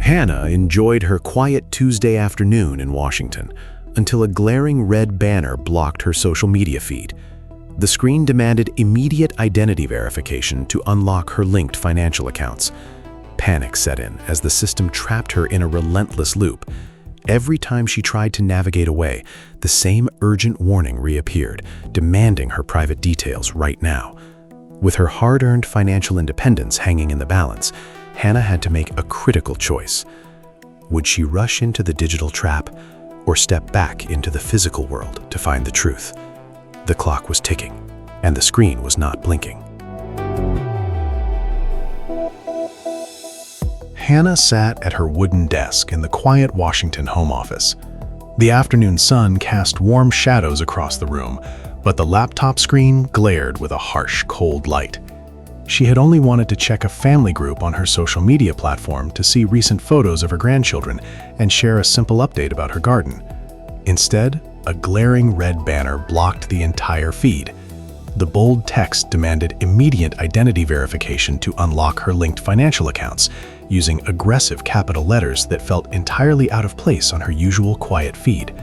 Hannah enjoyed her quiet Tuesday afternoon in Washington until a glaring red banner blocked her social media feed. The screen demanded immediate identity verification to unlock her linked financial accounts. Panic set in as the system trapped her in a relentless loop. Every time she tried to navigate away, the same urgent warning reappeared, demanding her private details right now. With her hard-earned financial independence hanging in the balance, Hannah had to make a critical choice. Would she rush into the digital trap or step back into the physical world to find the truth? The clock was ticking, and the screen was not blinking. Hannah sat at her wooden desk in the quiet Washington home office. The afternoon sun cast warm shadows across the room, but the laptop screen glared with a harsh, cold light. She had only wanted to check a family group on her social media platform to see recent photos of her grandchildren and share a simple update about her garden. Instead, a glaring red banner blocked the entire feed. The bold text demanded immediate identity verification to unlock her linked financial accounts, using aggressive capital letters that felt entirely out of place on her usual quiet feed.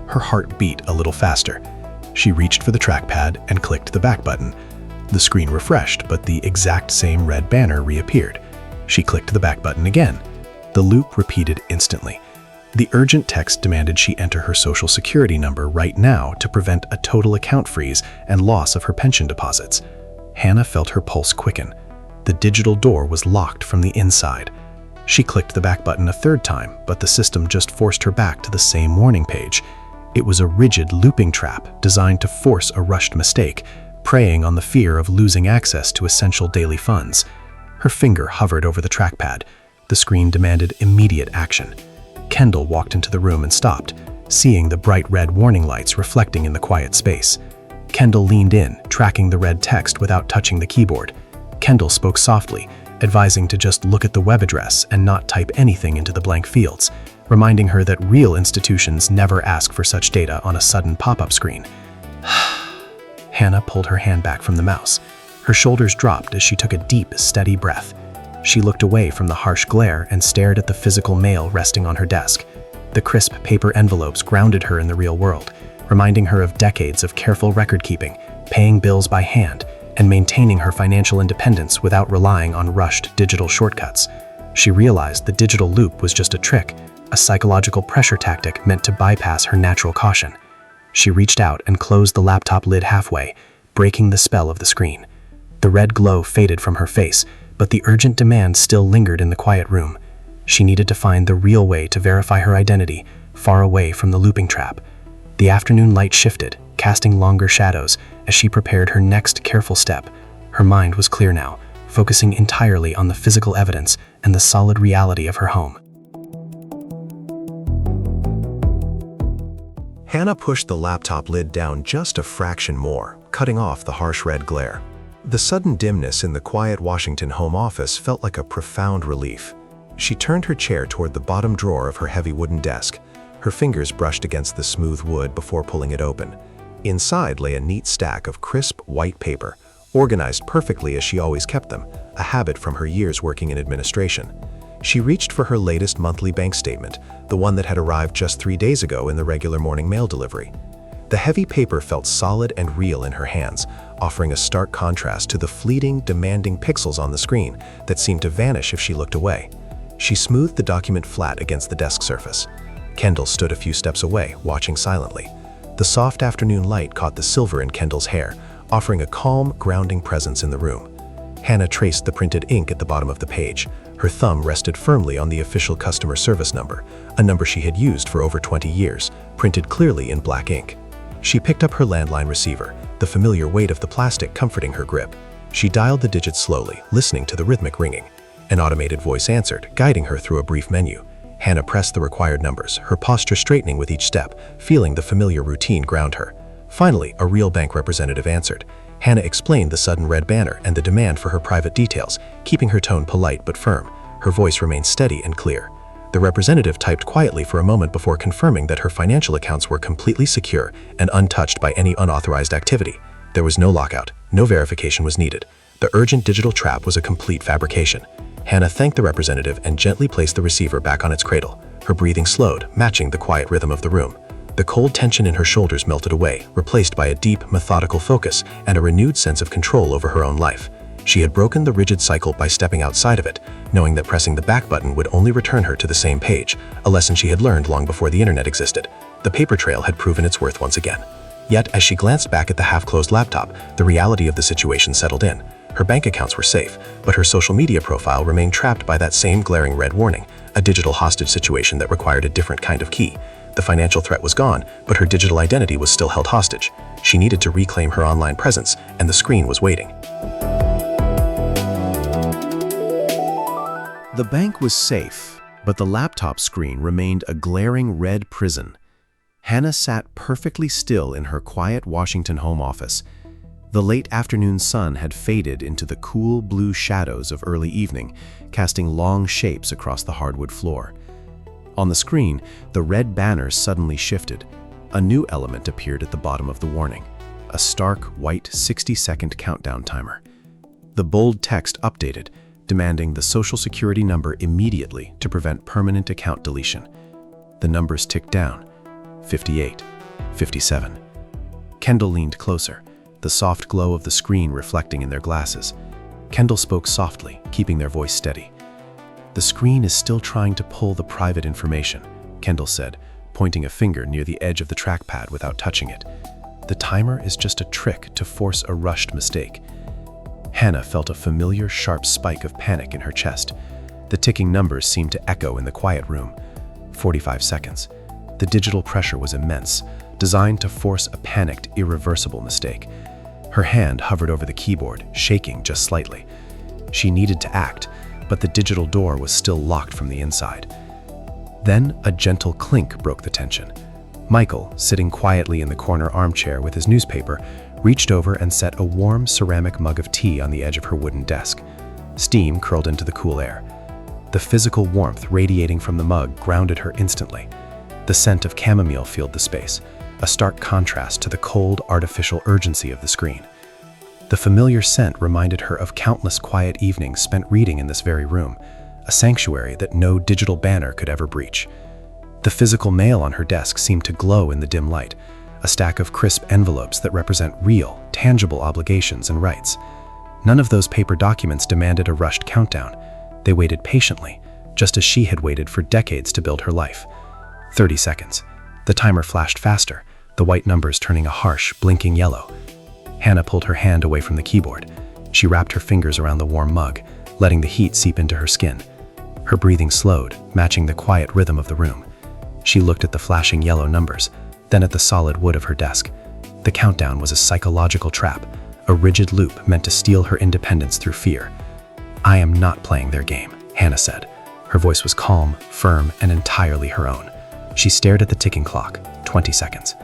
Her heart beat a little faster. She reached for the trackpad and clicked the back button. The screen refreshed, but the exact same red banner reappeared. She clicked the back button again. The loop repeated instantly. The urgent text demanded she enter her social security number right now to prevent a total account freeze and loss of her pension deposits. Hannah felt her pulse quicken. The digital door was locked from the inside. She clicked the back button a third time, but the system just forced her back to the same warning page. It was a rigid looping trap designed to force a rushed mistake, preying on the fear of losing access to essential daily funds. Her finger hovered over the trackpad. The screen demanded immediate action. Kendall walked into the room and stopped, seeing the bright red warning lights reflecting in the quiet space. Kendall leaned in, tracking the red text without touching the keyboard. Kendall spoke softly, advising to just look at the web address and not type anything into the blank fields, reminding her that real institutions never ask for such data on a sudden pop-up screen. Hannah pulled her hand back from the mouse. Her shoulders dropped as she took a deep, steady breath. She looked away from the harsh glare and stared at the physical mail resting on her desk. The crisp paper envelopes grounded her in the real world, reminding her of decades of careful record-keeping, paying bills by hand, and maintaining her financial independence without relying on rushed digital shortcuts. She realized the digital loop was just a trick, a psychological pressure tactic meant to bypass her natural caution. She reached out and closed the laptop lid halfway, breaking the spell of the screen. The red glow faded from her face, but the urgent demand still lingered in the quiet room. She needed to find the real way to verify her identity, far away from the looping trap. The afternoon light shifted, casting longer shadows as she prepared her next careful step. Her mind was clear now, focusing entirely on the physical evidence and the solid reality of her home. Hannah pushed the laptop lid down just a fraction more, cutting off the harsh red glare. The sudden dimness in the quiet Washington home office felt like a profound relief. She turned her chair toward the bottom drawer of her heavy wooden desk. Her fingers brushed against the smooth wood before pulling it open. Inside lay a neat stack of crisp, white paper, organized perfectly as she always kept them, a habit from her years working in administration. She reached for her latest monthly bank statement, the one that had arrived just 3 days ago in the regular morning mail delivery. The heavy paper felt solid and real in her hands, offering a stark contrast to the fleeting, demanding pixels on the screen that seemed to vanish if she looked away. She smoothed the document flat against the desk surface. Kendall stood a few steps away, watching silently. The soft afternoon light caught the silver in Kendall's hair, offering a calm, grounding presence in the room. Hannah traced the printed ink at the bottom of the page. Her thumb rested firmly on the official customer service number, a number she had used for over 20 years, printed clearly in black ink. She picked up her landline receiver, the familiar weight of the plastic comforting her grip. She dialed the digits slowly, listening to the rhythmic ringing. An automated voice answered, guiding her through a brief menu. Hannah pressed the required numbers, her posture straightening with each step, feeling the familiar routine ground her. Finally, a real bank representative answered. Hannah explained the sudden red banner and the demand for her private details, keeping her tone polite but firm. Her voice remained steady and clear. The representative typed quietly for a moment before confirming that her financial accounts were completely secure and untouched by any unauthorized activity. There was no lockout, no verification was needed. The urgent digital trap was a complete fabrication. Hannah thanked the representative and gently placed the receiver back on its cradle. Her breathing slowed, matching the quiet rhythm of the room. The cold tension in her shoulders melted away, replaced by a deep, methodical focus and a renewed sense of control over her own life. She had broken the rigid cycle by stepping outside of it, knowing that pressing the back button would only return her to the same page, a lesson she had learned long before the internet existed. The paper trail had proven its worth once again. Yet, as she glanced back at the half-closed laptop, the reality of the situation settled in. Her bank accounts were safe, but her social media profile remained trapped by that same glaring red warning, a digital hostage situation that required a different kind of key. The financial threat was gone, but her digital identity was still held hostage. She needed to reclaim her online presence, and the screen was waiting. The bank was safe, but the laptop screen remained a glaring red prison. Hannah sat perfectly still in her quiet Washington home office. The late afternoon sun had faded into the cool blue shadows of early evening, casting long shapes across the hardwood floor. On the screen, the red banner suddenly shifted. A new element appeared at the bottom of the warning, a stark white 60-second countdown timer. The bold text updated, demanding the Social Security number immediately to prevent permanent account deletion. The numbers ticked down. 58, 57. Kendall leaned closer, the soft glow of the screen reflecting in their glasses. Kendall spoke softly, keeping their voice steady. "The screen is still trying to pull the private information," Kendall said, pointing a finger near the edge of the trackpad without touching it. "The timer is just a trick to force a rushed mistake." Hannah felt a familiar, sharp spike of panic in her chest. The ticking numbers seemed to echo in the quiet room. 45 seconds. The digital pressure was immense, designed to force a panicked, irreversible mistake. Her hand hovered over the keyboard, shaking just slightly. She needed to act, but the digital door was still locked from the inside. Then a gentle clink broke the tension. Michael, sitting quietly in the corner armchair with his newspaper, reached over and set a warm ceramic mug of tea on the edge of her wooden desk. Steam curled into the cool air. The physical warmth radiating from the mug grounded her instantly. The scent of chamomile filled the space, a stark contrast to the cold, artificial urgency of the screen. The familiar scent reminded her of countless quiet evenings spent reading in this very room, a sanctuary that no digital banner could ever breach. The physical mail on her desk seemed to glow in the dim light, a stack of crisp envelopes that represent real, tangible obligations and rights. None of those paper documents demanded a rushed countdown. They waited patiently, just as she had waited for decades to build her life. 30 seconds. The timer flashed faster, the white numbers turning a harsh, blinking yellow. Hannah pulled her hand away from the keyboard. She wrapped her fingers around the warm mug, letting the heat seep into her skin. Her breathing slowed, matching the quiet rhythm of the room. She looked at the flashing yellow numbers, then at the solid wood of her desk. The countdown was a psychological trap, a rigid loop meant to steal her independence through fear. "I am not playing their game," Hannah said. Her voice was calm, firm, and entirely her own. She stared at the ticking clock, 20 seconds.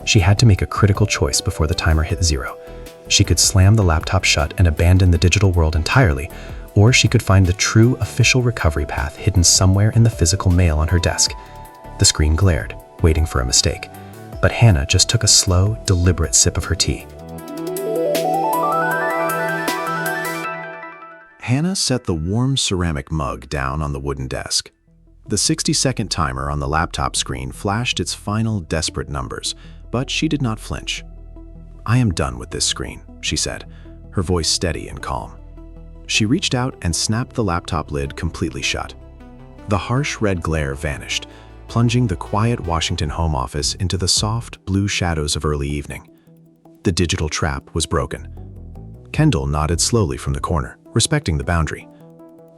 She had to make a critical choice before the timer hit 0. She could slam the laptop shut and abandon the digital world entirely, or she could find the true official recovery path hidden somewhere in the physical mail on her desk. The screen glared, waiting for a mistake. But Hannah just took a slow, deliberate sip of her tea. Hannah set the warm ceramic mug down on the wooden desk. The 60-second timer on the laptop screen flashed its final desperate numbers, but she did not flinch. "I am done with this screen," she said, her voice steady and calm. She reached out and snapped the laptop lid completely shut. The harsh red glare vanished, plunging the quiet Washington home office into the soft blue shadows of early evening. The digital trap was broken. Kendall nodded slowly from the corner, respecting the boundary.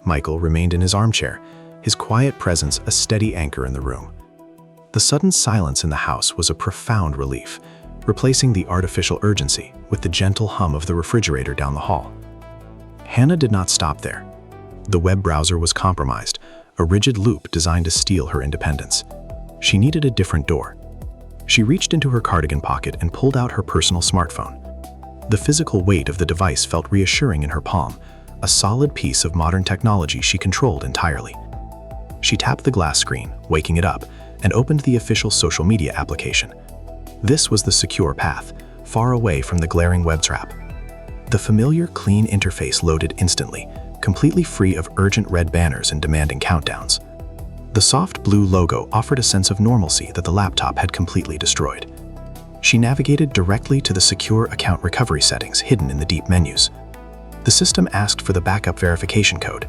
Michael remained in his armchair, his quiet presence a steady anchor in the room. The sudden silence in the house was a profound relief, replacing the artificial urgency with the gentle hum of the refrigerator down the hall. Hannah did not stop there. The web browser was compromised, a rigid loop designed to steal her independence. She needed a different door. She reached into her cardigan pocket and pulled out her personal smartphone. The physical weight of the device felt reassuring in her palm, a solid piece of modern technology she controlled entirely. She tapped the glass screen, waking it up, and opened the official social media application. This was the secure path, far away from the glaring web trap. The familiar, clean interface loaded instantly, completely free of urgent red banners and demanding countdowns. The soft blue logo offered a sense of normalcy that the laptop had completely destroyed. She navigated directly to the secure account recovery settings hidden in the deep menus. The system asked for the backup verification code.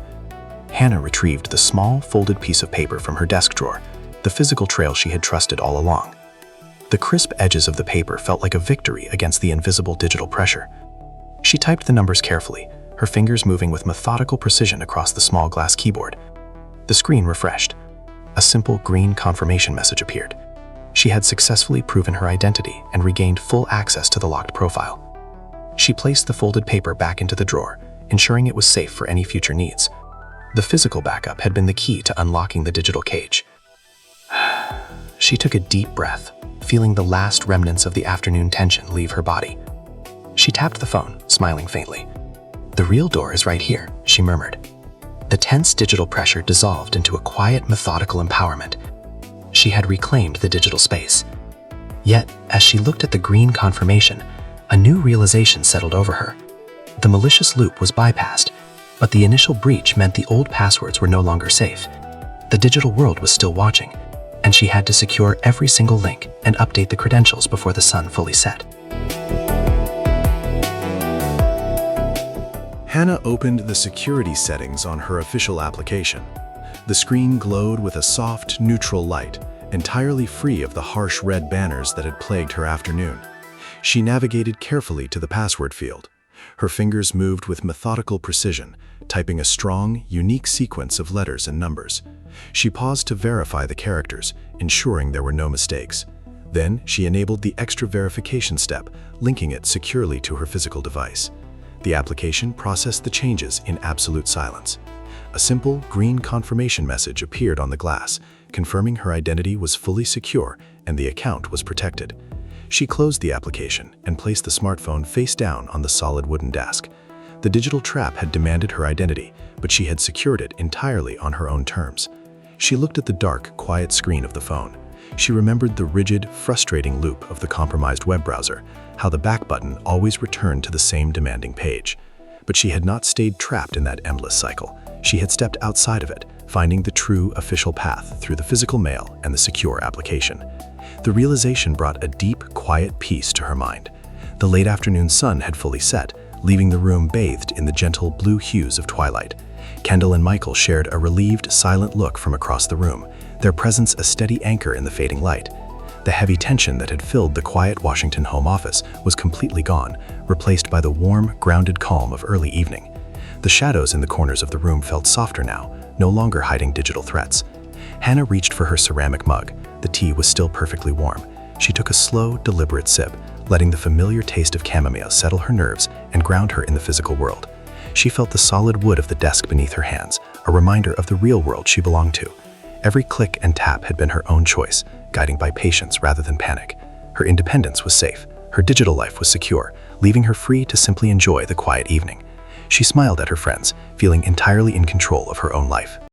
Hannah retrieved the small, folded piece of paper from her desk drawer, the physical trail she had trusted all along. The crisp edges of the paper felt like a victory against the invisible digital pressure. She typed the numbers carefully, her fingers moving with methodical precision across the small glass keyboard. The screen refreshed. A simple green confirmation message appeared. She had successfully proven her identity and regained full access to the locked profile. She placed the folded paper back into the drawer, ensuring it was safe for any future needs. The physical backup had been the key to unlocking the digital cage. She took a deep breath, feeling the last remnants of the afternoon tension leave her body. She tapped the phone, smiling faintly. "The real door is right here," she murmured. The tense digital pressure dissolved into a quiet, methodical empowerment. She had reclaimed the digital space. Yet, as she looked at the green confirmation, a new realization settled over her. The malicious loop was bypassed, but the initial breach meant the old passwords were no longer safe. The digital world was still watching, and she had to secure every single link and update the credentials before the sun fully set. Hannah opened the security settings on her official application. The screen glowed with a soft, neutral light, entirely free of the harsh red banners that had plagued her afternoon. She navigated carefully to the password field. Her fingers moved with methodical precision, typing a strong, unique sequence of letters and numbers. She paused to verify the characters, ensuring there were no mistakes. Then, she enabled the extra verification step, linking it securely to her physical device. The application processed the changes in absolute silence. A simple, green confirmation message appeared on the glass, confirming her identity was fully secure and the account was protected. She closed the application and placed the smartphone face down on the solid wooden desk. The digital trap had demanded her identity, but she had secured it entirely on her own terms. She looked at the dark, quiet screen of the phone. She remembered the rigid, frustrating loop of the compromised web browser, how the back button always returned to the same demanding page. But she had not stayed trapped in that endless cycle. She had stepped outside of it, finding the true official path through the physical mail and the secure application. The realization brought a deep, quiet peace to her mind. The late afternoon sun had fully set, leaving the room bathed in the gentle blue hues of twilight. Kendall and Michael shared a relieved, silent look from across the room, their presence a steady anchor in the fading light. The heavy tension that had filled the quiet Washington home office was completely gone, replaced by the warm, grounded calm of early evening. The shadows in the corners of the room felt softer now, no longer hiding digital threats. Hannah reached for her ceramic mug. The tea was still perfectly warm. She took a slow, deliberate sip, letting the familiar taste of chamomile settle her nerves and ground her in the physical world. She felt the solid wood of the desk beneath her hands, a reminder of the real world she belonged to. Every click and tap had been her own choice, guiding by patience rather than panic. Her independence was safe. Her digital life was secure, leaving her free to simply enjoy the quiet evening. She smiled at her friends, feeling entirely in control of her own life.